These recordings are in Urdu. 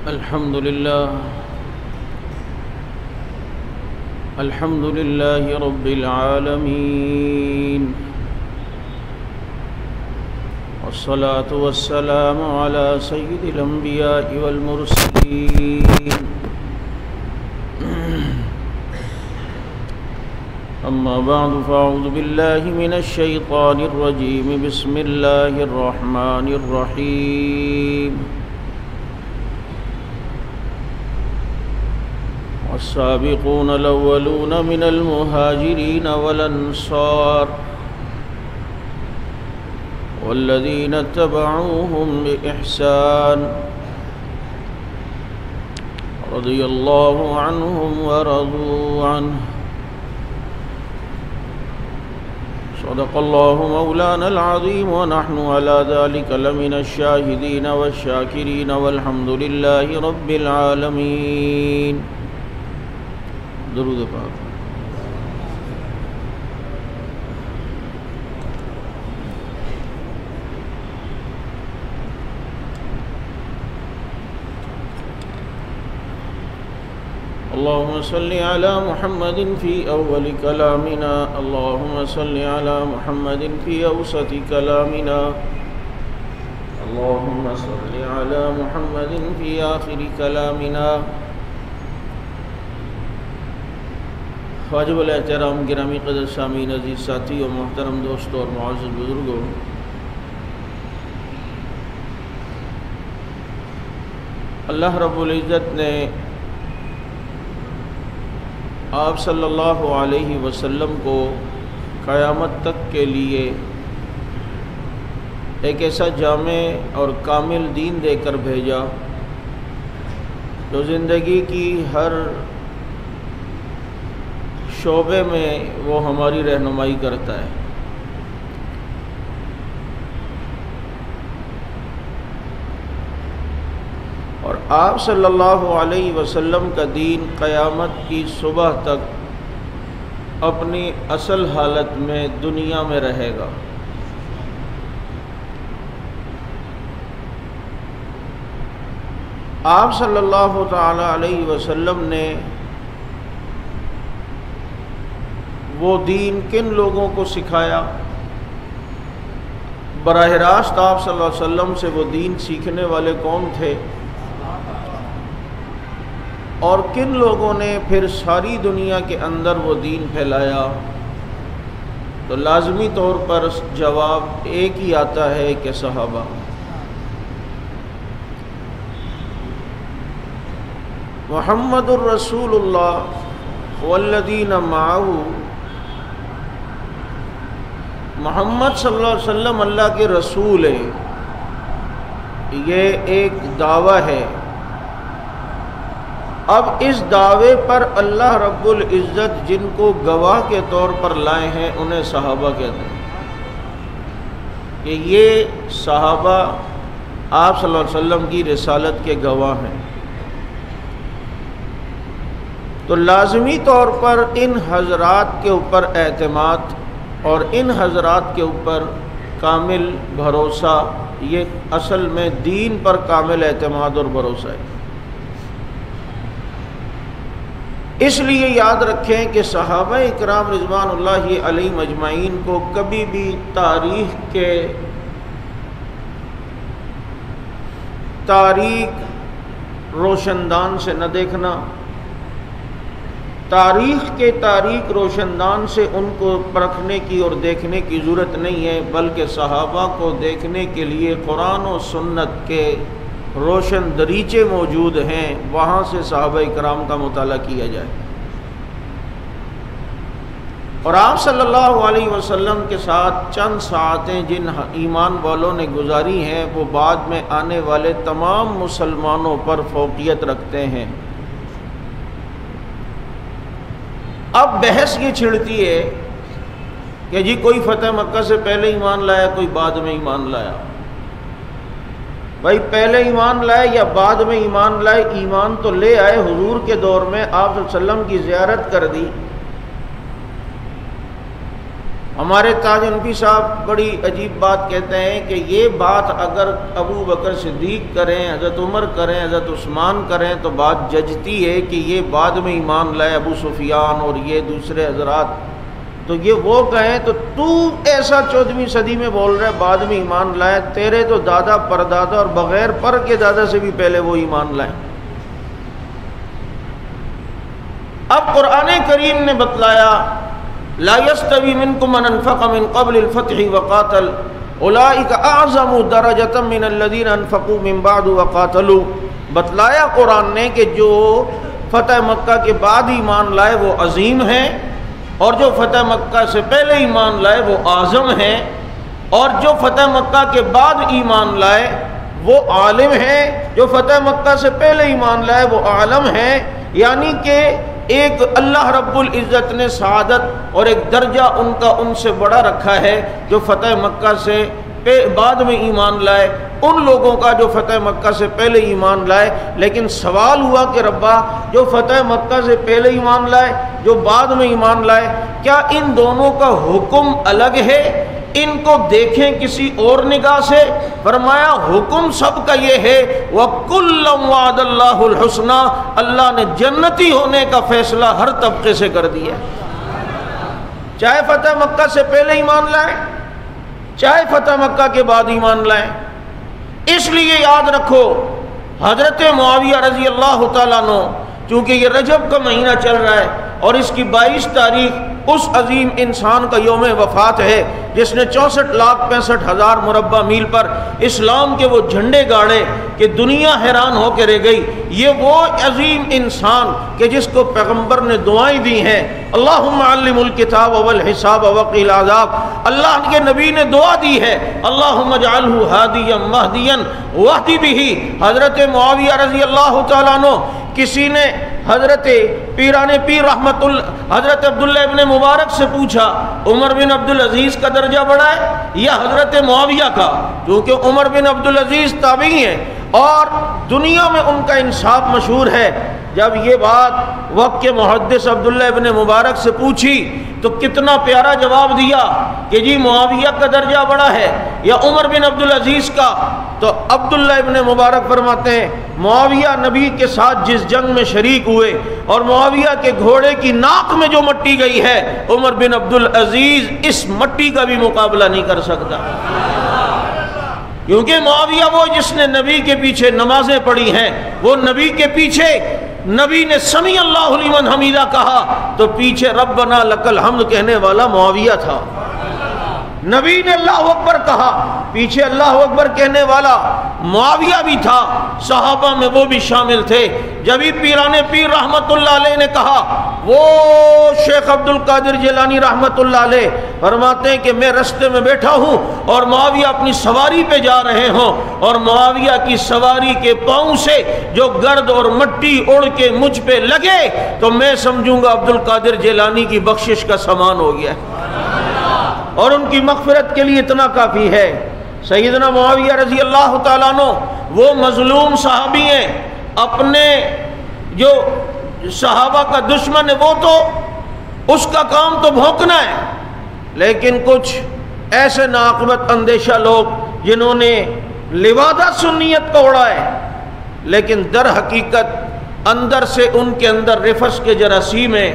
الحمد لله رب العالمين، والصلاة والسلام على سيد الأنبياء والمرسلين. أما بعد فأعوذ بالله من الشيطان الرجيم. بسم الله الرحمن الرحيم. والسابقون الأولون من المهاجرين والأنصار والذين اتبعوهم بإحسان رضي الله عنهم ورضوا عنه. صدق الله مولانا العظيم، ونحن على ذلك لمن الشاهدين والشاكرين، والحمد لله رب العالمين. درود پاک. اللهم صل على محمد في أول كلامنا، اللهم صل على محمد في أوسط كلامنا، اللهم صل على محمد في آخر كلامنا. واجب الاحترام گرامی قدر سامعین، عزیز ساتھی اور محترم دوستوں اور معزز بزرگوں، اللہ رب العزت نے آپ صلی اللہ علیہ وسلم کو قیامت تک کے لیے ایک ایسا جامع اور کامل دین دے کر بھیجا جو زندگی کی ہر شعبے میں وہ ہماری رہنمائی کرتا ہے. اور آپ صلی اللہ علیہ وسلم کا دین قیامت کی صبح تک اپنی اصل حالت میں دنیا میں رہے گا. آپ صلی اللہ تعالی علیہ وسلم نے وہ دین کن لوگوں کو سکھایا؟ براہ راست آپ صلی اللہ علیہ وسلم سے وہ دین سیکھنے والے کون تھے؟ اور کن لوگوں نے پھر ساری دنیا کے اندر وہ دین پھیلایا؟ تو لازمی طور پر جواب ایک ہی آتا ہے کہ صحابہ. محمد الرسول اللہ والذین معہ، محمد صلی اللہ علیہ وسلم اللہ کے رسول ہے. یہ ایک دعویٰ ہے. اب اس دعوے پر اللہ رب العزت جن کو گواہ کے طور پر لائے ہیں انہیں صحابہ کہتے ہیں کہ یہ صحابہ آپ صلی اللہ علیہ وسلم کی رسالت کے گواہ ہیں. تو لازمی طور پر ان حضرات کے اوپر اعتماد اور ان حضرات کے اوپر کامل بھروسہ، یہ اصل میں دین پر کامل اعتماد اور بھروسہ ہے. اس لیے یاد رکھیں کہ صحابہ اکرام رضوان اللہ علیہم اجمعین کو کبھی بھی تاریخ روشندان سے نہ دیکھنا. تاریخ روشندان سے ان کو پرکھنے کی اور دیکھنے کی ضرورت نہیں ہے، بلکہ صحابہ کو دیکھنے کے لیے قرآن و سنت کے روشن دریچے موجود ہیں، وہاں سے صحابہ اکرام کا مطالعہ کیا جائے. اور آپ صلی اللہ علیہ وسلم کے ساتھ چند ساعتیں جن ایمان والوں نے گزاری ہیں وہ بعد میں آنے والے تمام مسلمانوں پر فوقیت رکھتے ہیں. اب بحث یہ چھڑتی ہے کہ جی کوئی فتح مکہ سے پہلے ایمان لایا، کوئی بعد میں ایمان لایا. بھائی پہلے ایمان لائے یا بعد میں ایمان لائے، ایمان تو لے آئے. حضور کے دور میں آپ صلی اللہ علیہ وسلم کی زیارت کر دی، ہمارے تاج انفی صاحب بڑی عجیب بات کہتے ہیں کہ یہ بات اگر ابو بکر صدیق کریں، حضرت عمر کریں، حضرت عثمان کریں تو بات ججتی ہے کہ یہ بعد میں ایمان لائے ابو سفیان اور یہ دوسرے حضرات، تو یہ وہ کہیں تو ایسا 14ویں صدی میں بول رہا ہے بعد میں ایمان لائے، تیرے تو دادا پردادا اور بغیر پر کے دادا سے بھی پہلے وہ ایمان لائیں۔ اب قرآن کریم نے بتلایا لا يستوي منكم من انفق من قبل الفتح وقاتل اولئك اعظم درجة من الذين انفقوا من بعد وقاتلوا، بتلایا قرآن نے کہ جو فتح مکہ کے بعد ایمان لائے وہ عظیم ہیں، اور جو فتح مکہ سے پہلے ایمان لائے وہ اعظم ہیں، اور جو فتح مکہ کے بعد ایمان لائے وہ عالم ہیں، جو فتح مکہ سے پہلے ایمان لائے وہ عالم ہیں، یعنی کہ ایک اللہ رب العزت نے سعادت اور ایک درجہ ان کا ان سے بڑا رکھا ہے جو فتح مکہ سے بعد میں ایمان لائے ان لوگوں کا جو فتح مکہ سے پہلے ایمان لائے۔ لیکن سوال ہوا کہ ربا جو فتح مکہ سے پہلے ایمان لائے جو بعد میں ایمان لائے، کیا ان دونوں کا حکم الگ ہے؟ ان کو دیکھیں کسی اور نگاہ سے؟ فرمایا حکم سب کا یہ ہے وَكُلًّا وَعَدَ اللَّهُ الْحُسْنَى، اللہ نے جنتی ہونے کا فیصلہ ہر طبقے سے کر دیا، چاہے فتح مکہ سے پہلے ایمان لائیں چاہے فتح مکہ کے بعد ایمان لائیں۔ اس لیے یاد رکھو حضرت معاویہ رضی اللہ تعالیٰ عنہ، چونکہ یہ رجب کا مہینہ چل رہا ہے اور اس کی 22 تاریخ اس عظیم انسان کا یوم وفات ہے جس نے 64,65,000 مربع میل پر اسلام کے وہ جھنڈے گاڑے کہ دنیا حیران ہو کے رہ گئی۔ یہ وہ عظیم انسان کہ جس کو پیغمبر نے دعائیں دی ہیں اللہم علم الکتاب والحساب وقیل عذاب، اللہ کے نبی نے دعا دی ہے اللہم اجعلہ ہادیا مہدیا واہد بہ۔ حضرت معاویہ رضی اللہ تعالیٰ عنہ، کسی نے حضرت پیران پیر رحمت اللہ حضرت عبداللہ ابن مبارک سے پوچھا عمر بن عبدالعزیز کا درجہ بڑا ہے یا حضرت معاویہ کا؟ کیونکہ عمر بن عبدالعزیز تابعی ہیں اور دنیا میں ان کا انصاف مشہور ہے۔ جب یہ بات وقت کے محدث عبداللہ ابن مبارک سے پوچھی تو کتنا پیارا جواب دیا کہ جی معاویہ کا درجہ بڑا ہے یا عمر بن عبدالعزیز کا؟ تو عبداللہ ابن مبارک فرماتے ہیں معاویہ نبی کے ساتھ جس جنگ میں شریک ہوئے اور معاویہ کے گھوڑے کی ناک میں جو مٹی گئی ہے عمر بن عبدالعزیز اس مٹی کا بھی مقابلہ نہیں کر سکتا، کیونکہ معاویہ وہ جس نے نبی کے پیچھے نمازیں پڑھی ہیں، وہ نبی کے پیچھے نبی نے سمیع اللہ لمن حمیدہ کہا تو پیچھے ربنا لک الحمد کہنے والا معاویہ تھا، نبی نے اللہ اکبر کہا پیچھے اللہ اکبر کہنے والا معاویہ بھی تھا، صحابہ میں وہ بھی شامل تھے۔ جب ہی پیران پیر رحمت اللہ علیہ نے کہا، وہ شیخ عبد القادر جیلانی رحمت اللہ علیہ فرماتے ہیں کہ میں رستے میں بیٹھا ہوں اور معاویہ اپنی سواری پہ جا رہے ہوں اور معاویہ کی سواری کے پاؤں سے جو گرد اور مٹی اڑ کے مجھ پہ لگے تو میں سمجھوں گا عبد القادر جیلانی کی بخشش کا سامان ہو گیا اور ان کی مغفرت کے لیے اتنا کافی ہے۔ سیدنا معاویہ رضی اللہ تعالیٰ عنہ وہ مظلوم صحابی ہیں، اپنے جو صحابہ کا دشمن ہے وہ تو اس کا کام تو بھونکنا ہے، لیکن کچھ ایسے ناقابت اندیشہ لوگ جنہوں نے لبادہ سنیت کو اڑا ہے لیکن در حقیقت اندر سے ان کے اندر رفس کے جراثیم ہیں،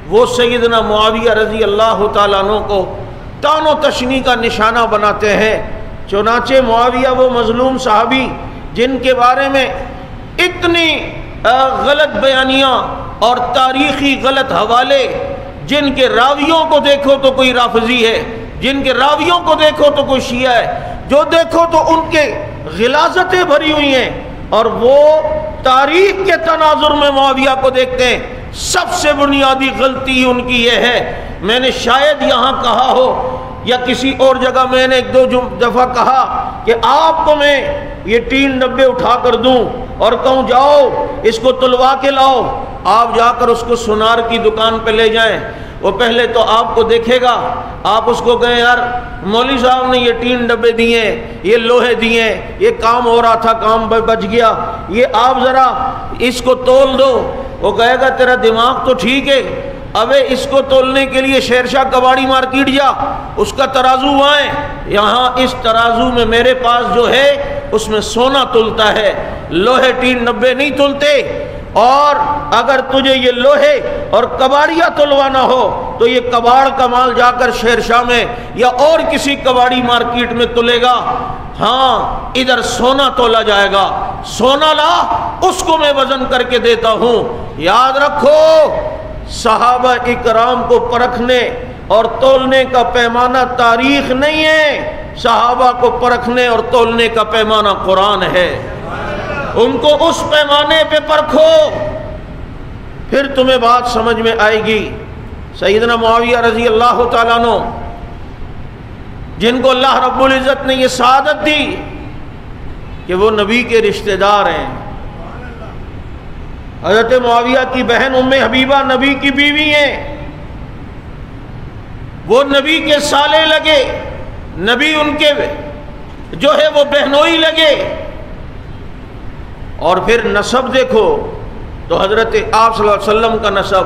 وہ سیدنا معاویہ رضی اللہ تعالیٰ عنہ کو تان و تشنی کا نشانہ بناتے ہیں۔ چنانچہ معاویہ وہ مظلوم صحابی جن کے بارے میں اتنی غلط بیانیاں اور تاریخی غلط حوالے، جن کے راویوں کو دیکھو تو کوئی رافضی ہے، جن کے راویوں کو دیکھو تو کوئی شیعہ ہے، جو دیکھو تو ان کے غلاظتیں بھری ہوئی ہیں، اور وہ تاریخ کے تناظر میں معاویہ کو دیکھتے ہیں۔ سب سے بنیادی غلطی ان کی یہ ہے، میں نے شاید یہاں کہا ہو یا کسی اور جگہ میں نے 1-2 دفعہ کہا کہ آپ کو میں یہ 3 ڈبے اٹھا کر دوں اور کہوں جاؤ اس کو تلوا کے لاؤ، آپ جا کر اس کو سونار کی دکان پہ لے جائیں، وہ پہلے تو آپ کو دیکھے گا، آپ اس کو کہیں یار مولوی صاحب نے یہ 3 ڈبے دیے، یہ لوہے دیے، یہ کام ہو رہا تھا، کام بچ گیا، یہ آپ ذرا اس کو تول دو، وہ کہے گا تیرا دماغ تو ٹھیک ہے، ابے اس کو تولنے کے لیے شیرشاہ کباڑی مارکیٹ جا، اس کا ترازو وہاں ہے، یہاں اس ترازو میں میرے پاس جو ہے اس میں سونا تلتا ہے، لوہے ٹین ڈبے نہیں تلتے۔ اور اگر تجھے یہ لوہے اور کباڑیاں تلوانا ہو تو یہ کباڑ کا مال جا کر شیرشاہ میں یا اور کسی کباڑی مارکیٹ میں تلے گا، ہاں ادھر سونا تولا جائے گا، سونا لا، اس کو میں وزن کر کے دیتا ہوں۔ یاد رکھو، صحابہ اکرام کو پرکھنے اور تولنے کا پیمانہ تاریخ نہیں ہے، صحابہ کو پرکھنے اور تولنے کا پیمانہ قرآن ہے۔ ان کو اس پیمانے پہ پرکھو، پھر تمہیں بات سمجھ میں آئے گی۔ سیدنا معاویہ رضی اللہ تعالیٰ عنہ، جن کو اللہ رب العزت نے یہ سعادت دی کہ وہ نبی کے رشتہ دار ہیں۔ حضرت معاویہ کی بہن ام حبیبہ نبی کی بیوی ہیں، وہ نبی کے سالے لگے، نبی ان کے جو ہے وہ بہنوئی لگے۔ اور پھر نسب دیکھو تو حضرت آپ صلی اللہ علیہ وسلم کا نسب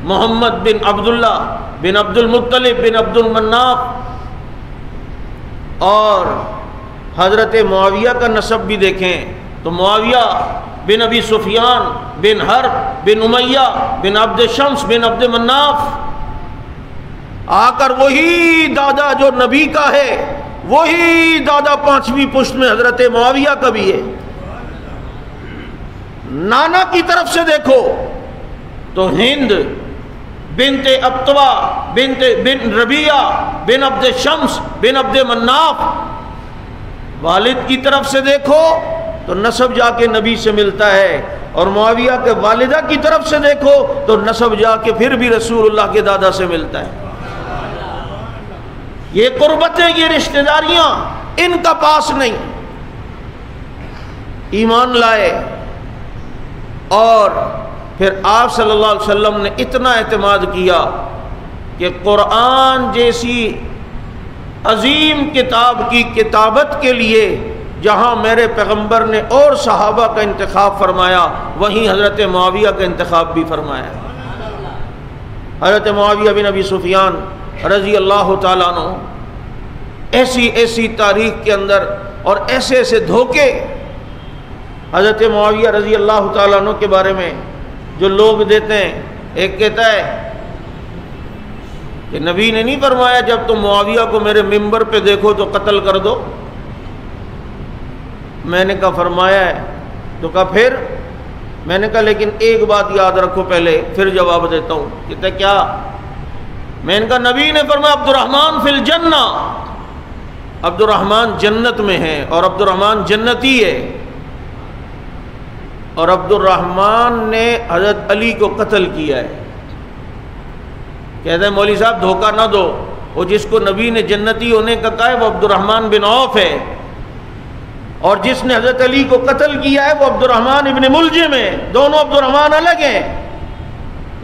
محمد بن عبداللہ بن عبد المطلب بن عبد المناف، اور حضرت معاویہ کا نسب بھی دیکھیں تو معاویہ بن ابی سفیان بن حرب بن امیہ بن عبد شمس بن عبد مناف، آ کر وہی دادا جو نبی کا ہے، وہی دادا پانچویں پشت میں حضرت معاویہ کا بھی ہے۔ نانا کی طرف سے دیکھو تو ہند بنت ابتوا بن ربیعہ بن عبد شمس بن عبد مناف، والد کی طرف سے دیکھو تو نسب جا کے نبی سے ملتا ہے، اور معاویہ کے والدہ کی طرف سے دیکھو تو نسب جا کے پھر بھی رسول اللہ کے دادا سے ملتا ہے۔ یہ قربتیں، یہ رشتہ داریاں ان کا پاس نہیں۔ ایمان لائے، اور پھر آپ صلی اللہ علیہ وسلم نے اتنا اعتماد کیا کہ قرآن جیسی عظیم کتاب کی کتابت کے لیے جہاں میرے پیغمبر نے اور صحابہ کا انتخاب فرمایا، وہیں حضرت معاویہ کا انتخاب بھی فرمایا۔ حضرت معاویہ بن ابی سفیان رضی اللہ تعالیٰ عنہ، ایسی ایسی تاریخ کے اندر اور ایسے ایسے دھوکے حضرت معاویہ رضی اللہ تعالیٰ عنہ کے بارے میں جو لوگ دیتے ہیں۔ ایک کہتا ہے کہ نبی نے نہیں فرمایا جب تم معاویہ کو میرے ممبر پہ دیکھو تو قتل کر دو؟ میں نے کہا فرمایا ہے۔ تو کہا پھر؟ میں نے کہا لیکن ایک بات یاد رکھو پہلے، پھر جواب دیتا ہوں۔ کہتا ہے کیا؟ میں نے کہا نبی نے فرمایا عبد الرحمن فی الجنہ، عبد الرحمن جنت میں ہے، اور عبد الرحمن جنتی ہے، اور عبد الرحمن نے حضرت علی کو قتل کیا ہے۔ کہتا ہے مولوی صاحب دھوکہ نہ دو، وہ جس کو نبی نے جنتی ہونے کا کہا ہے وہ عبد الرحمن بن عوف ہے، اور جس نے حضرت علی کو قتل کیا ہے وہ عبد الرحمن ابن ملجم ہے، دونوں عبد الرحمن الگ ہیں۔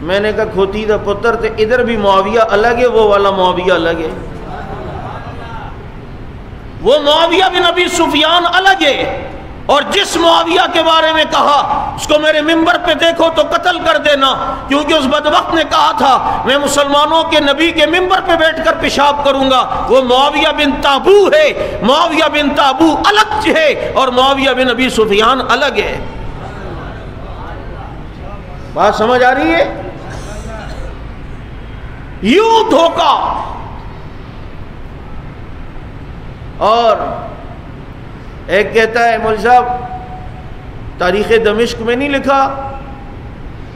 میں نے کہا کھوتی دا پتر تے ادھر بھی معاویہ الگ ہے، وہ والا معاویہ الگ ہے، وہ معاویہ بن ابی سفیان الگ ہے، اور جس معاویہ کے بارے میں کہا اس کو میرے ممبر پہ دیکھو تو قتل کر دینا، کیونکہ اس بدبخت نے کہا تھا میں مسلمانوں کے نبی کے ممبر پہ بیٹھ کر پیشاب کروں گا، وہ معاویہ بن تابو ہے، معاویہ بن تابو الگ ہے اور معاویہ بن ابی سفیان الگ ہے۔ بات سمجھ آ رہی ہے؟ یوں دھوکا۔ اور ایک کہتا ہے مولوی صاحب تاریخ دمشق میں نہیں لکھا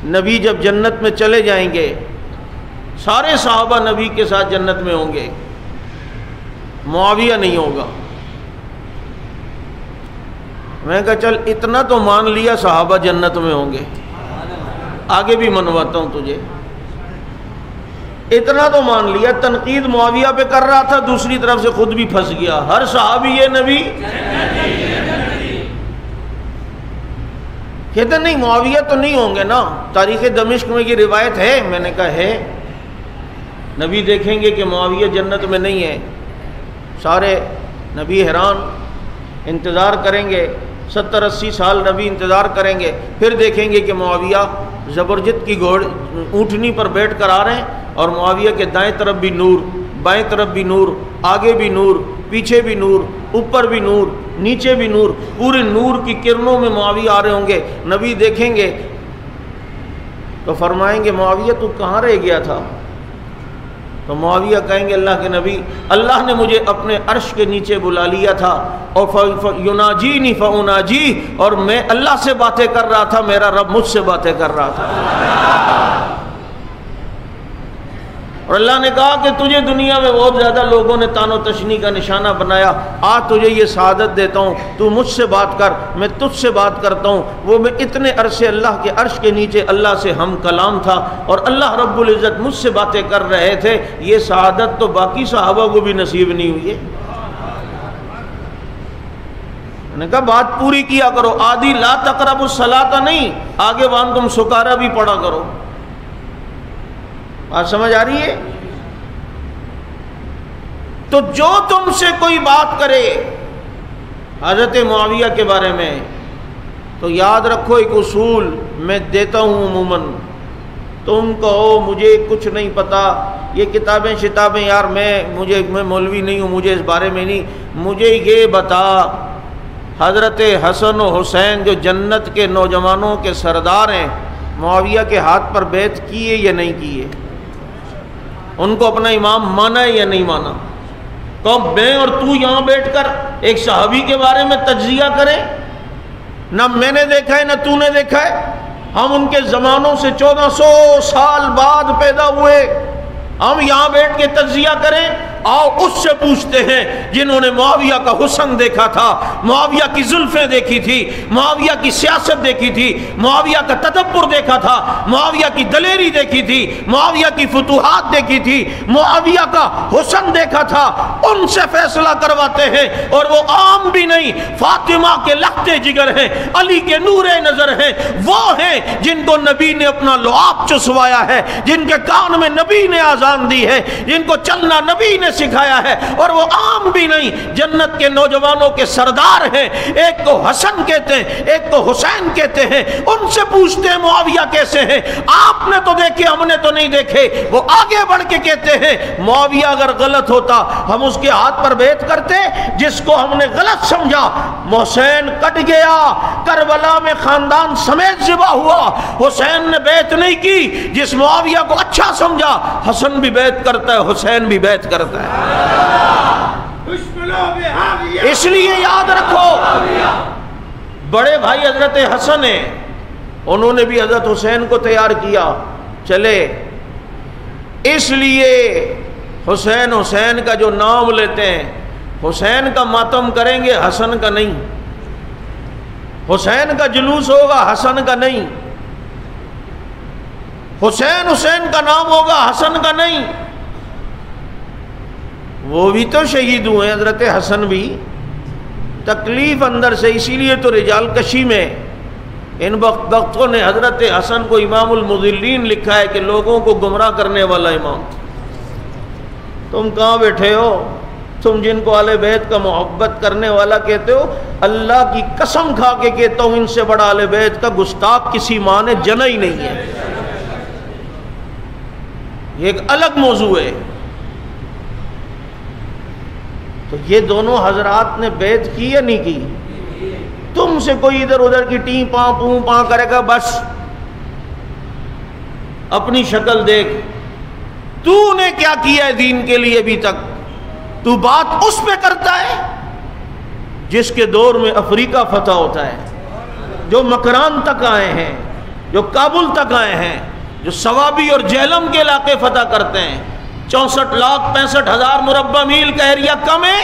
نبی جب جنت میں چلے جائیں گے سارے صحابہ نبی کے ساتھ جنت میں ہوں گے، معاویہ نہیں ہوگا۔ میں کہا چل اتنا تو مان لیا صحابہ جنت میں ہوں گے، آگے بھی منواتا ہوں تجھے، اتنا تو مان لیا۔ تنقید معاویہ پہ کر رہا تھا، دوسری طرف سے خود بھی پھنس گیا، ہر صحابی یہ نبی کہتے نہیں معاویہ تو نہیں ہوں گے نا، تاریخ دمشق میں یہ روایت ہے۔ میں نے کہا ہے، نبی دیکھیں گے کہ معاویہ جنت میں نہیں ہے، سارے نبی حیران، انتظار کریں گے 70-80 سال نبی انتظار کریں گے، پھر دیکھیں گے کہ معاویہ زبرجد کی اونٹنی پر بیٹھ کر آ رہے ہیں، اور معاویہ کے دائیں طرف بھی نور، بائیں طرف بھی نور، آگے بھی نور، پیچھے بھی نور، اوپر بھی نور، نیچے بھی نور، پورے نور کی کرنوں میں معاویہ آ رہے ہوں گے۔ نبی دیکھیں گے تو فرمائیں گے معاویہ تو کہاں رہ گیا تھا؟ تو معاویہ کہیں گے اللہ کے نبی، اللہ نے مجھے اپنے عرش کے نیچے بلا لیا تھا، اور یناجینی فاناجی، اور میں اللہ سے باتیں کر رہا تھا، میرا رب مجھ سے باتیں کر رہا تھا۔ اور اللہ نے کہا کہ تجھے دنیا میں بہت زیادہ لوگوں نے تان و تشنی کا نشانہ بنایا، آج تجھے یہ سعادت دیتا ہوں، تو مجھ سے بات کر، میں تجھ سے بات کرتا ہوں۔ وہ میں اتنے عرصے اللہ کے عرش کے نیچے اللہ سے ہم کلام تھا، اور اللہ رب العزت مجھ سے باتیں کر رہے تھے، یہ سعادت تو باقی صحابہ کو بھی نصیب نہیں ہوئی ہے۔ میں نے کہا بات پوری کیا کرو، آدھی لا تقربوا الصلاۃ نہیں، آگے وان تم سکارا بھی پڑھا کرو۔ بات سمجھ آ رہی ہے؟ تو جو تم سے کوئی بات کرے حضرت معاویہ کے بارے میں، تو یاد رکھو ایک اصول میں دیتا ہوں عموماً، تم کہو مجھے کچھ نہیں پتا، یہ کتابیں شتابیں یار میں مولوی نہیں ہوں، مجھے اس بارے میں نہیں، مجھے یہ بتا حضرت حسن و حسین جو جنت کے نوجوانوں کے سردار ہیں، معاویہ کے ہاتھ پر بیعت کیے یا نہیں کیے؟ ان کو اپنا امام مانا ہے یا نہیں مانا؟ تو میں اور تو یہاں بیٹھ کر ایک صحابی کے بارے میں تجزیہ کریں، نہ میں نے دیکھا ہے نہ تو نے دیکھا ہے، ہم ان کے زمانوں سے 1400 سال بعد پیدا ہوئے، ہم یہاں بیٹھ کے تجزیہ کریں؟ آؤ اس سے پوچھتے ہیں جنہوں نے معاویہ کا حسن دیکھا تھا، معاویہ کی زلفیں دیکھی تھی، معاویہ کی سیاست دیکھی تھی، معاویہ کا تدبر دیکھا تھا، معاویہ کی دلیری دیکھی تھی، معاویہ کی فتوحات دیکھی تھی، معاویہ کا حسن دیکھا تھا، ان سے فیصلہ کرواتے ہیں۔ اور وہ عام بھی نہیں، فاطمہ کے لختے جگر ہیں، علی کے نور نظر ہیں، وہ ہیں جن کو نبی نے اپنا لعاب چسوایا ہے، جن کے کان میں نبی نے آذان دی ہے، جن کو چلنا نبی نے سکھایا ہے، اور وہ عام بھی نہیں، جنت کے نوجوانوں کے سردار ہیں، ایک کو حسن کہتے ہیں، ایک کو حسین کہتے ہیں۔ ان سے پوچھتے ہیں معاویہ کیسے ہیں؟ آپ نے تو دیکھے، ہم نے تو نہیں دیکھے۔ وہ آگے بڑھ کے کہتے ہیں معاویہ اگر غلط ہوتا ہم اس کے ہاتھ پر بیعت کرتے، جس کو ہم نے غلط سمجھا حسین کٹ گیا، کربلا میں خاندان سمیت ذبح ہوا، حسین نے بیعت نہیں کی۔ جس معاویہ کو اچھا سمجھا، حسن بھی بیعت کرتا ہے، حسین بھی بیعت کرتا ہے۔ اس لیے یاد رکھو بڑے بھائی حضرت حسن ہیں، انہوں نے بھی حضرت حسین کو تیار کیا، چلے اس لیے حسین حسین کا جو نام لیتے ہیں، حسین کا ماتم کریں گے، حسن کا نہیں، حسین کا جلوس ہوگا، حسن کا نہیں، حسین حسین کا نام ہوگا، حسن کا نہیں۔ وہ بھی تو شہید ہوئے حضرت حسن بھی، تکلیف اندر سے، اسی لیے تو رجال کشی میں ان وقتوں نے حضرت حسن کو امام المضلین لکھا ہے کہ لوگوں کو گمراہ کرنے والا امام۔ تم کہاں بیٹھے ہو؟ تم جن کو اہل بیت کا محبت کرنے والا کہتے ہو، اللہ کی قسم کھا کے کہتا ہوں ان سے بڑا اہل بیت کا گستاخ کسی ماں نے جنا ہی نہیں ہے۔ یہ ایک الگ موضوع ہے۔ تو یہ دونوں حضرات نے بیعت کی یا نہیں کی؟ تم سے کوئی ادھر ادھر کی ٹیں پاں پوں پاں کرے گا، بس اپنی شکل دیکھ، تو نے کیا کیا ہے دین کے لیے ابھی تک؟ تو بات اس پہ کرتا ہے جس کے دور میں افریقہ فتح ہوتا ہے، جو مکران تک آئے ہیں، جو کابل تک آئے ہیں، جو سوابی اور جہلم کے علاقے فتح کرتے ہیں۔ 64,65,000 مربع میل کا ایریا کم ہے،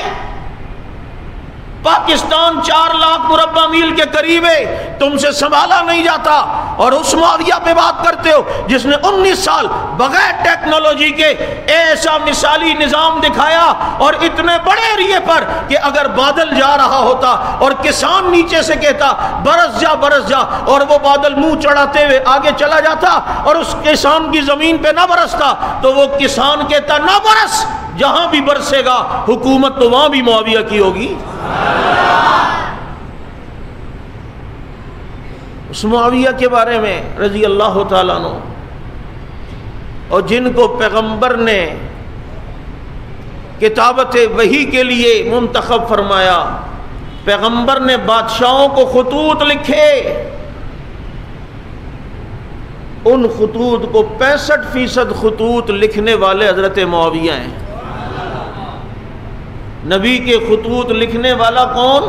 پاکستان 4 لاکھ مربع میل کے قریب ہے، تم سے سنبھالا نہیں جاتا، اور اس معاویہ پہ بات کرتے ہو جس نے 19 سال بغیر ٹیکنالوجی کے ایسا مثالی نظام دکھایا، اور اتنے بڑے ایریے پر کہ اگر بادل جا رہا ہوتا اور کسان نیچے سے کہتا برس جا برس جا، اور وہ بادل منہ چڑھاتے ہوئے آگے چلا جاتا اور اس کسان کی زمین پہ نہ برستا، تو وہ کسان کہتا نہ برس، جہاں بھی برسے گا حکومت تو وہاں بھی معاویہ کی ہوگی۔ اس معاویہ کے بارے میں رضی اللہ تعالیٰ عنہ، اور جن کو پیغمبر نے کتابت وحی کے لیے منتخب فرمایا، پیغمبر نے بادشاہوں کو خطوط لکھے، ان خطوط کو 65% خطوط لکھنے والے حضرت معاویہ ہیں۔ نبی کے خطوط لکھنے والا کون؟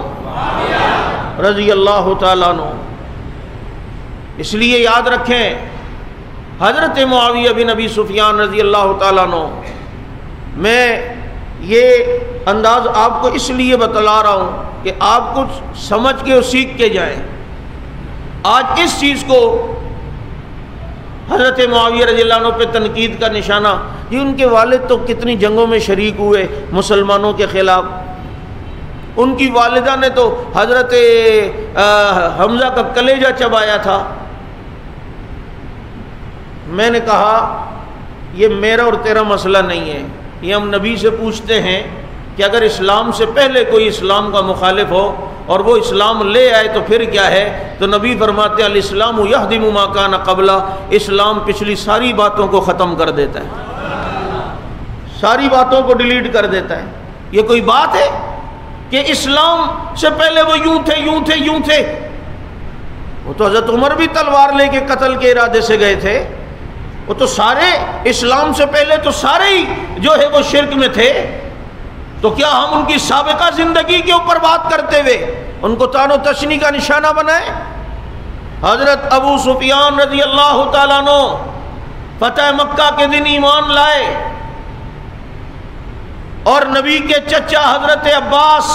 رضی اللہ تعالیٰ عنہ۔ اس لیے یاد رکھیں، حضرت معاویہ بن ابی سفیان رضی اللہ تعالیٰ عنہ، میں یہ انداز آپ کو اس لیے بتلا رہا ہوں کہ آپ کچھ سمجھ کے اور سیکھ کے جائیں۔ آج اس چیز کو حضرت معاویہ رضی اللہ عنہ پہ تنقید کا نشانہ، یہ ان کے والد تو کتنی جنگوں میں شریک ہوئے مسلمانوں کے خلاف، ان کی والدہ نے تو حضرت حمزہ کا کلیجہ چبایا تھا۔ میں نے کہا یہ میرا اور تیرا مسئلہ نہیں ہے، یہ ہم نبی سے پوچھتے ہیں کہ اگر اسلام سے پہلے کوئی اسلام کا مخالف ہو اور وہ اسلام لے آئے تو پھر کیا ہے؟ تو نبی فرماتے ہیں الاسلام یہدم ما کان قبلہ، اسلام پچھلی ساری باتوں کو ختم کر دیتا ہے، ساری باتوں کو ڈیلیٹ کر دیتا ہے۔ یہ کوئی بات ہے کہ اسلام سے پہلے وہ یوں تھے یوں تھے یوں تھے؟ وہ تو حضرت عمر بھی تلوار لے کے قتل کے ارادے سے گئے تھے، وہ تو سارے اسلام سے پہلے تو سارے ہی جو ہے وہ شرک میں تھے۔ تو کیا ہم ان کی سابقہ زندگی کے اوپر بات کرتے ہوئے ان کو طعن و تشنیع کا نشانہ بنائیں؟ حضرت ابو سفیان رضی اللہ تعالیٰ عنہ فتح مکہ کے دن ایمان لائے، اور نبی کے چچا حضرت عباس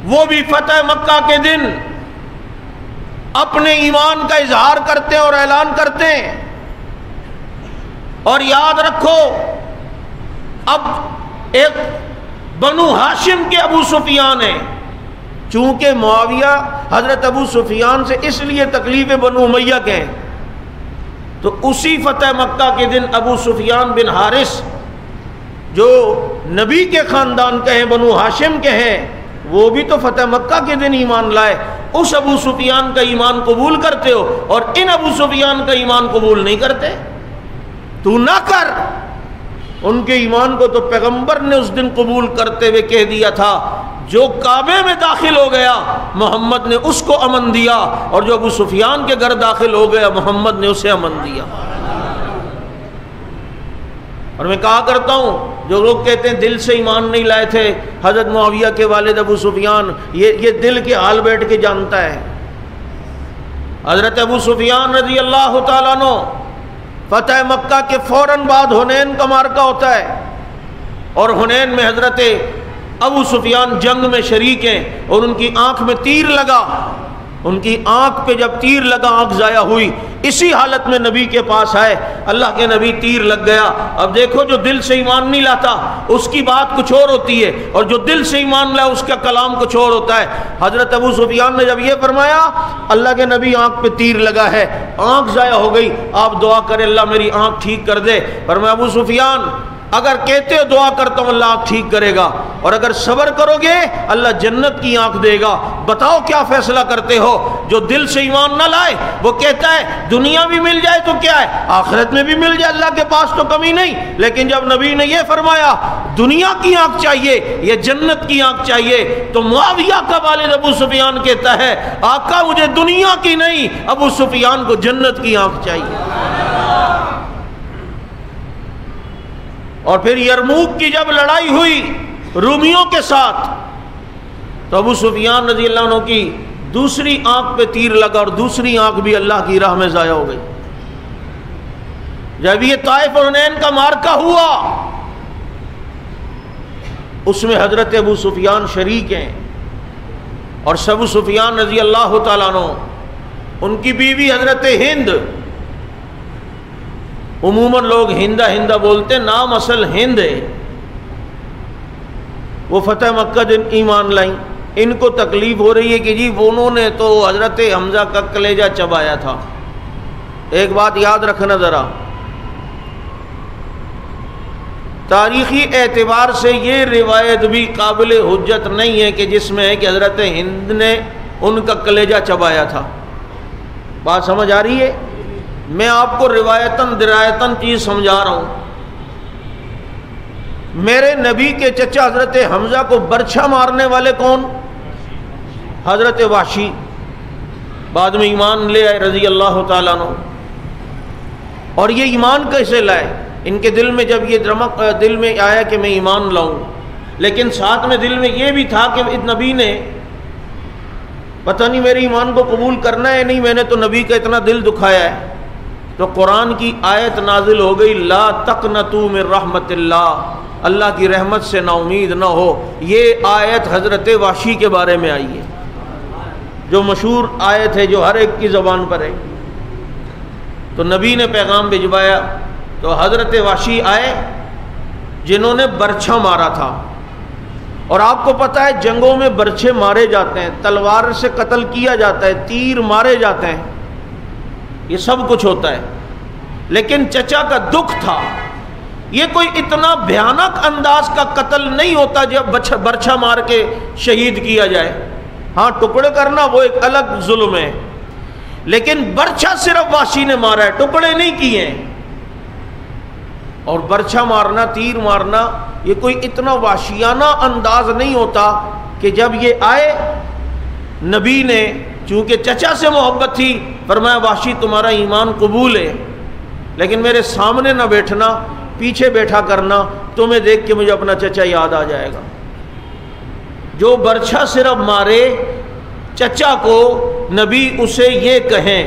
وہ بھی فتح مکہ کے دن اپنے ایمان کا اظہار کرتے اور اعلان کرتے ہیں۔ اور یاد رکھو، اب ایک بنو ہاشم کے ابو سفیان ہیں، چونکہ معاویہ حضرت ابو سفیان سے اس لیے تکلیف بنو امیہ کے ہیں، تو اسی فتح مکہ کے دن ابو سفیان بن حارث جو نبی کے خاندان کے ہیں، بنو ہاشم کے ہیں، وہ بھی تو فتح مکہ کے دن ایمان لائے۔ اس ابو سفیان کا ایمان قبول کرتے ہو اور ان ابو سفیان کا ایمان قبول نہیں کرتے؟ تو نہ کر، ان کے ایمان کو تو پیغمبر نے اس دن قبول کرتے ہوئے کہہ دیا تھا، جو کعبے میں داخل ہو گیا محمد نے اس کو امن دیا، اور جو ابو سفیان کے گھر داخل ہو گیا محمد نے اسے امن دیا۔ اور میں کہا کرتا ہوں، جو لوگ کہتے ہیں دل سے ایمان نہیں لائے تھے حضرت معاویہ کے والد ابو سفیان، یہ دل کے حال بیٹھ کے جانتا ہے۔ حضرت ابو سفیان رضی اللہ تعالیٰ عنہ فتح مکہ کے فوراً بعد حنین کا معرکہ ہوتا ہے، اور حنین میں حضرت ابو سفیان جنگ میں شریک ہیں، اور ان کی آنکھ میں تیر لگا، ان کی آنکھ پہ جب تیر لگا آنکھ ضائع ہوئی، اسی حالت میں نبی کے پاس آئے، اللہ کے نبی تیر لگ گیا۔ اب دیکھو، جو دل سے ایمان نہیں لاتا اس کی بات کچھ اور ہوتی ہے، اور جو دل سے ایمان لائے اس کا کلام کچھ اور ہوتا ہے۔ حضرت ابو سفیان نے جب یہ فرمایا اللہ کے نبی آنکھ پہ تیر لگا ہے، آنکھ ضائع ہو گئی، آپ دعا کریں اللہ میری آنکھ ٹھیک کر دے۔ فرمایا ابو سفیان اگر کہتے ہو دعا کرتا ہوں اللہ آنکھ ٹھیک کرے گا، اور اگر صبر کرو گے اللہ جنت کی آنکھ دے گا، بتاؤ کیا فیصلہ کرتے ہو؟ جو دل سے ایمان نہ لائے وہ کہتا ہے دنیا بھی مل جائے تو کیا ہے، آخرت میں بھی مل جائے، اللہ کے پاس تو کمی نہیں۔ لیکن جب نبی نے یہ فرمایا دنیا کی آنکھ چاہیے یہ جنت کی آنکھ چاہیے، تو معاویہ کا والد ابو سفیان کہتا ہے آقا مجھے دنیا کی نہیں، ابو سفیان کو جنت کی آنکھ چاہیے۔ اور پھر یرموک کی جب لڑائی ہوئی رومیوں کے ساتھ، تو ابو سفیان رضی اللہ عنہ کی دوسری آنکھ پہ تیر لگا، اور دوسری آنکھ بھی اللہ کی راہ میں ضائع ہو گئی۔ جب یہ طائف اور حنین کا معرکہ ہوا، اس میں حضرت ابو سفیان شریک ہیں، اور ابو سفیان رضی اللہ تعالیٰ عنہ، ان کی بیوی حضرت ہند، عموماً لوگ ہندہ ہندہ بولتے، نام اصل ہند ہے، وہ فتح مکہ دن ایمان لائیں۔ ان کو تکلیف ہو رہی ہے کہ جی انہوں نے تو حضرت حمزہ کا کلیجہ چبایا تھا۔ ایک بات یاد رکھنا ذرا، تاریخی اعتبار سے یہ روایت بھی قابل حجت نہیں ہے کہ جس میں ہے کہ حضرت ہند نے ان کا کلیجہ چبایا تھا۔ بات سمجھ آ رہی ہے؟ میں آپ کو روایتاً درایتاً چیز سمجھا رہا ہوں۔ میرے نبی کے چچا حضرت حمزہ کو برچھا مارنے والے کون؟ حضرت وحشی، بعد میں ایمان لے آئے رضی اللہ تعالیٰ عنہ۔ اور یہ ایمان کیسے لائے؟ ان کے دل میں جب یہ دل میں آیا کہ میں ایمان لاؤں، لیکن ساتھ میں دل میں یہ بھی تھا کہ اس نبی نے پتہ نہیں میرے ایمان کو قبول کرنا ہے نہیں، میں نے تو نبی کا اتنا دل دکھایا ہے۔ تو قرآن کی آیت نازل ہو گئی، لا تقنطوا من رحمت اللہ، اللہ کی رحمت سے نا امید نہ ہو۔ یہ آیت حضرت وحشی کے بارے میں آئی ہے، جو مشہور آیت ہے جو ہر ایک کی زبان پر ہے۔ تو نبی نے پیغام بھجوایا، تو حضرت وحشی آئے جنہوں نے برچھا مارا تھا۔ اور آپ کو پتہ ہے جنگوں میں برچھے مارے جاتے ہیں، تلوار سے قتل کیا جاتا ہے، تیر مارے جاتے ہیں، یہ سب کچھ ہوتا ہے۔ لیکن چچا کا دکھ تھا، یہ کوئی اتنا بھیانک انداز کا قتل نہیں ہوتا جب برچھا مار کے شہید کیا جائے۔ ہاں ٹکڑے کرنا وہ ایک الگ ظلم ہے، لیکن برچھا صرف وحشی نے مارا ہے، ٹکڑے نہیں کیے ہیں۔ اور برچھا مارنا، تیر مارنا، یہ کوئی اتنا وحشیانہ انداز نہیں ہوتا کہ جب یہ آئے نبی نے چونکہ چچا سے محبت تھی فرمایا وحشی تمہارا ایمان قبول ہے، لیکن میرے سامنے نہ بیٹھنا، پیچھے بیٹھا کرنا، تمہیں دیکھ کے مجھے اپنا چچا یاد آ جائے گا۔ جو برچھا صرف مارے چچا کو نبی اسے یہ کہیں۔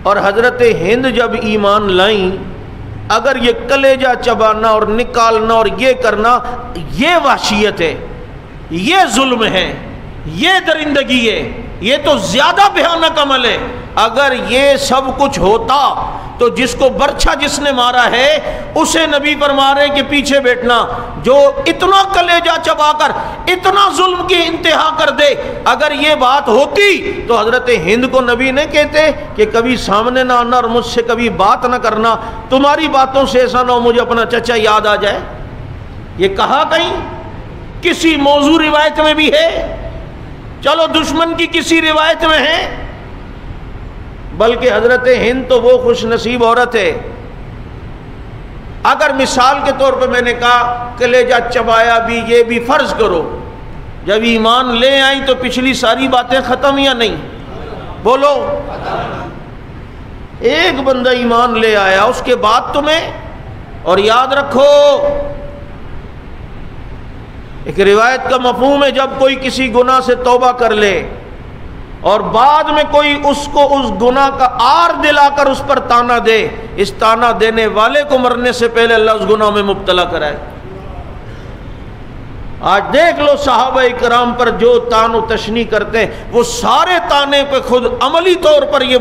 اور حضرت ہند جب ایمان لائیں، اگر یہ کلیجہ چبانا اور نکالنا اور یہ کرنا، یہ وحشیت ہے، یہ ظلم ہے، یہ درندگی ہے، یہ تو زیادہ بھیانک عمل ہے۔ اگر یہ سب کچھ ہوتا تو جس کو برچھا جس نے مارا ہے اسے نبی فرما رہے کہ پیچھے بیٹھنا، جو اتنا کلیجہ چبا کر اتنا ظلم کی انتہا کر دے، اگر یہ بات ہوتی تو حضرت ہند کو نبی نے کہتے کہ کبھی سامنے نہ آنا اور مجھ سے کبھی بات نہ کرنا، تمہاری باتوں سے ایسا نہ ہو مجھے اپنا چچا یاد آ جائے۔ یہ کہا کہیں کسی موضوع روایت میں بھی ہے، چلو دشمن کی کسی روایت میں ہے، بلکہ حضرت ہند تو وہ خوش نصیب عورت ہے۔ اگر مثال کے طور پہ میں نے کہا کلیجہ چبایا بھی، یہ بھی فرض کرو جب ایمان لے آئیں تو پچھلی ساری باتیں ختم یا نہیں؟ بولو، ایک بندہ ایمان لے آیا اس کے بعد تمہیں، اور یاد رکھو ایک روایت کا مفہوم ہے جب کوئی کسی گناہ سے توبہ کر لے اور بعد میں کوئی اس کو اس گناہ کا عار دلا کر اس پر تانا دے، اس تانا دینے والے کو مرنے سے پہلے اللہ اس گناہ میں مبتلا کرائے۔ آج دیکھ لو صحابہ کرام پر جو تان و تشنیع کرتے ہیں، وہ سارے تانے پہ خود عملی طور پر یہ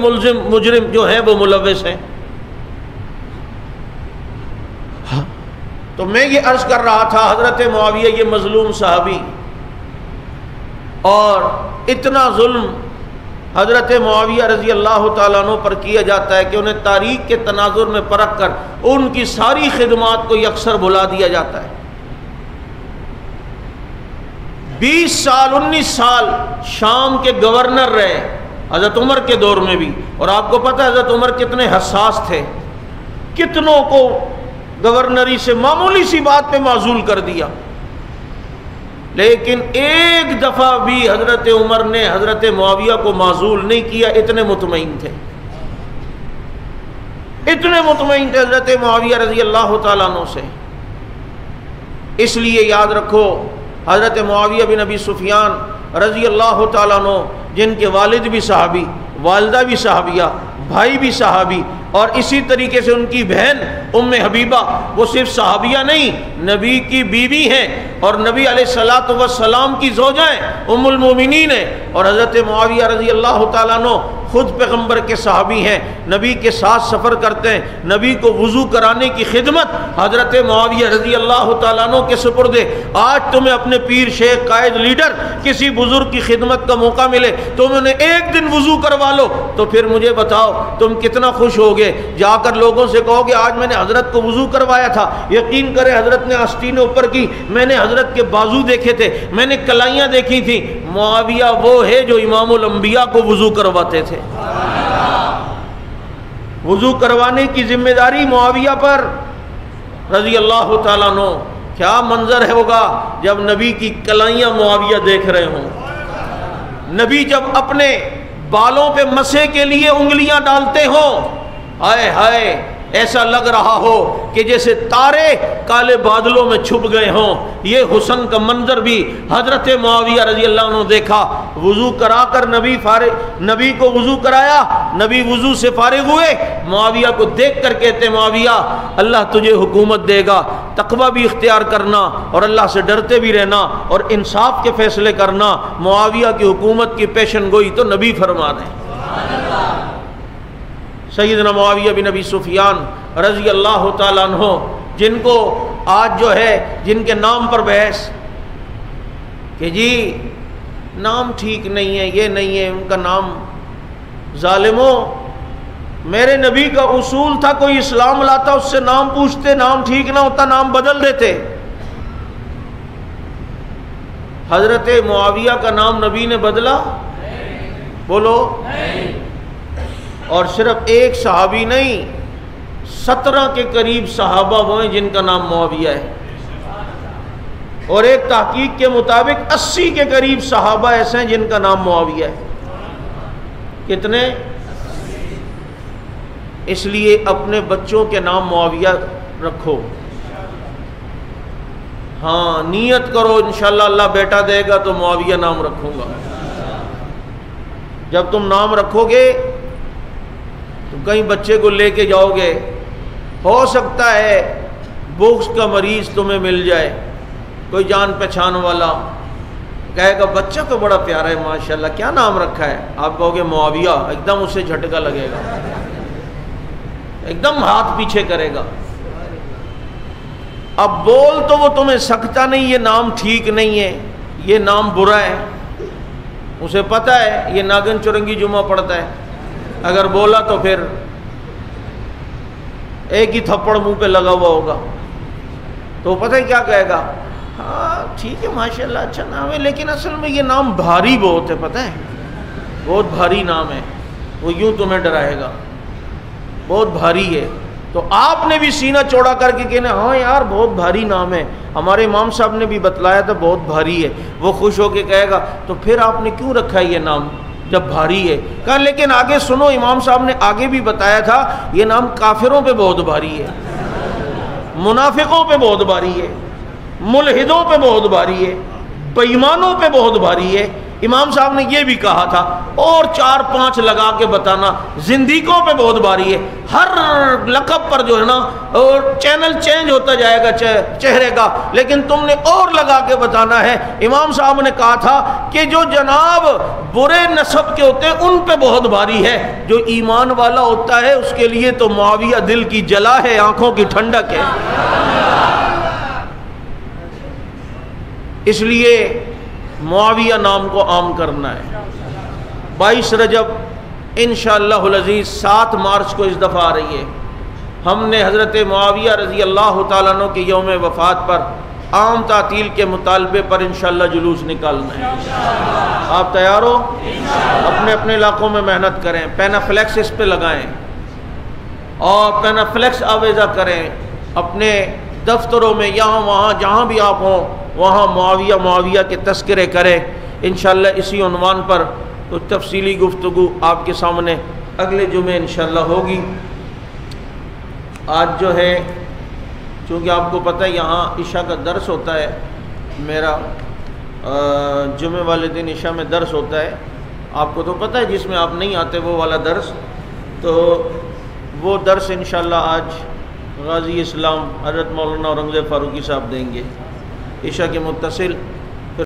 مجرم جو ہے وہ ملوث ہے۔ تو میں یہ عرض کر رہا تھا حضرت معاویہ یہ مظلوم صحابی، اور اتنا ظلم حضرت معاویہ رضی اللہ تعالیٰ عنہ پر کیا جاتا ہے کہ انہیں تاریخ کے تناظر میں پرکھ کر ان کی ساری خدمات کو یکسر بھلا دیا جاتا ہے۔ 20 سال 19 سال شام کے گورنر رہے حضرت عمر کے دور میں بھی، اور آپ کو پتہ ہے حضرت عمر کتنے حساس تھے، کتنوں کو گورنری سے معمولی سی بات پہ معزول کر دیا، لیکن ایک دفعہ بھی حضرت عمر نے حضرت معاویہ کو معزول نہیں کیا، اتنے مطمئن تھے، اتنے مطمئن تھے حضرت معاویہ رضی اللہ تعالیٰ عنہ سے۔ اس لیے یاد رکھو حضرت معاویہ بن ابی سفیان رضی اللہ تعالیٰ عنہ، جن کے والد بھی صحابی، والدہ بھی صحابیہ، بھائی بھی صحابی، اور اسی طریقے سے ان کی بہن ام حبیبہ وہ صرف صحابیہ نہیں، نبی کی بیوی ہیں اور نبی علیہ الصلوۃ والسلام کی زوجائیں ام المومنین ہیں، اور حضرت معاویہ رضی اللہ تعالیٰ عنہ خود پیغمبر کے صحابی ہیں، نبی کے ساتھ سفر کرتے ہیں، نبی کو وضو کرانے کی خدمت حضرت معاویہ رضی اللہ تعالیٰ عنہ کے سپرد ہے۔ آج تمہیں اپنے پیر شیخ قائد لیڈر کسی بزرگ کی خدمت کا موقع ملے، تم انہیں ایک دن وضو کروا لو تو پھر مجھے بتاؤ جاؤ تم کتنا خوش ہوگے، جا کر لوگوں سے کہو کہ آج میں نے حضرت کو وضو کروایا تھا، یقین کریں حضرت نے آستینیں اوپر کی، میں نے حضرت کے بازو دیکھے تھے، میں نے کلائیاں دیکھی تھیں۔ معاویہ وہ ہے جو امام الانبیاء کو وضو کرواتے تھے، وضو کروانے کی ذمہ داری معاویہ پر رضی اللہ تعالیٰ عنہ۔ کیا منظر ہوگا جب نبی کی کلائیاں معاویہ دیکھ رہے ہوں، نبی جب اپنے بالوں پہ مسے کے لیے انگلیاں ڈالتے ہوں، ہائے ہائے ایسا لگ رہا ہو کہ جیسے تارے کالے بادلوں میں چھپ گئے ہوں۔ یہ حسن کا منظر بھی حضرت معاویہ رضی اللہ عنہ دیکھا۔ وضو کرا کر نبی کو وضو کرایا، نبی وضو سے فارغ ہوئے، معاویہ کو دیکھ کر کہتے معاویہ اللہ تجھے حکومت دے گا، تقوی بھی اختیار کرنا اور اللہ سے ڈرتے بھی رہنا اور انصاف کے فیصلے کرنا۔ معاویہ کی حکومت کی پیشن گوئی تو نبی فرما رہے ہیں۔ سیدنا معاویہ بن ابی سفیان رضی اللہ تعالیٰ عنہ، جن کو آج جو ہے جن کے نام پر بحث کہ جی نام ٹھیک نہیں ہے، یہ نہیں ہے، ان کا نام ظالموں، میرے نبی کا اصول تھا کوئی اسلام لاتا اس سے نام پوچھتے، نام ٹھیک نہ ہوتا نام بدل دیتے۔ حضرت معاویہ کا نام نبی نے بدلا؟ بولو۔ اور صرف ایک صحابی نہیں، 17 کے قریب صحابہ وہ ہیں جن کا نام معاویہ ہے، اور ایک تحقیق کے مطابق 80 کے قریب صحابہ ایسے ہیں جن کا نام معاویہ ہے۔ کتنے؟ اس لیے اپنے بچوں کے نام معاویہ رکھو۔ ہاں نیت کرو انشاءاللہ اللہ بیٹا دے گا تو معاویہ نام رکھوں گا۔ جب تم نام رکھو گے تو کہیں بچے کو لے کے جاؤ گے، ہو سکتا ہے بغض کا مریض تمہیں مل جائے، کوئی جان پہچان والا کہے گا بچہ تو بڑا پیارا ہے ماشاءاللہ، کیا نام رکھا ہے؟ آپ کہو گے معاویہ، ایک دم اسے جھٹکا لگے گا، ایک دم ہاتھ پیچھے کرے گا۔ اب بول تو وہ تمہیں سکتا نہیں یہ نام ٹھیک نہیں ہے، یہ نام برا ہے، اسے پتہ ہے یہ ناگن چرنگی جمعہ پڑھتا ہے، اگر بولا تو پھر ایک ہی تھپڑ منہ پہ لگا ہوا ہوگا، تو پتہ ہے کیا کہے گا؟ ہاں ٹھیک ہے ماشاءاللہ اچھا نام ہے، لیکن اصل میں یہ نام بھاری بہت ہے، پتہ ہے بہت بھاری نام ہے، وہ یوں تمہیں ڈرائے گا بہت بھاری ہے۔ تو آپ نے بھی سینہ چوڑا کر کے کہنا ہاں یار بہت بھاری نام ہے، ہمارے امام صاحب نے بھی بتلایا تھا بہت بھاری ہے، وہ خوش ہو کے کہے گا تو پھر آپ نے کیوں رکھا ہے یہ نام جب بھاری ہے؟ کہا لیکن آگے سنو، امام صاحب نے آگے بھی بتایا تھا یہ نام کافروں پہ بہت بھاری ہے، منافقوں پہ بہت بھاری ہے، ملحدوں پہ بہت بھاری ہے، بے ایمانوں پہ بہت بھاری ہے۔ امام صاحب نے یہ بھی کہا تھا، اور 4-5 لگا کے بتانا، زندگیوں پہ بہت بھاری ہے۔ ہر لقب پر جو ہے نا اور چینل چینج ہوتا جائے گا چہرے کا، لیکن تم نے اور لگا کے بتانا ہے۔ امام صاحب نے کہا تھا کہ جو جناب برے نسب کے ہوتے ہیں ان پہ بہت بھاری ہے، جو ایمان والا ہوتا ہے اس کے لیے تو معاویہ دل کی جلا ہے، آنکھوں کی ٹھنڈک ہے۔ اس لیے معاویہ نام کو عام کرنا ہے۔ 22 رجب انشاءاللہ العزیز 7 مارچ کو اس دفعہ آ رہی ہے، ہم نے حضرت معاویہ رضی اللہ تعالیٰ عنہ کے یوم وفات پر عام تعطیل کے مطالبے پر انشاءاللہ جلوس نکالنا ہے۔ آپ تیار ہو؟ اپنے اپنے علاقوں میں محنت کریں، پینافلیکس اس پہ لگائیں اور پینافلیکس آویزہ کریں، اپنے دفتروں میں یہاں وہاں جہاں بھی آپ ہوں وہاں معاویہ کے تذکرے کریں۔ انشاءاللہ اسی عنوان پر کچھ تفصیلی گفتگو آپ کے سامنے اگلے جمعے انشاءاللہ ہوگی۔ آج جو ہے چونکہ آپ کو پتہ ہے یہاں عشاء کا درس ہوتا ہے، میرا جمعے والے دن عشاء میں درس ہوتا ہے، آپ کو تو پتہ ہے جس میں آپ نہیں آتے وہ والا درس، تو وہ درس انشاءاللہ آج غازی اسلام حضرت مولانا اورنگزیب فاروقی صاحب دیں گے عشاء کے متصل۔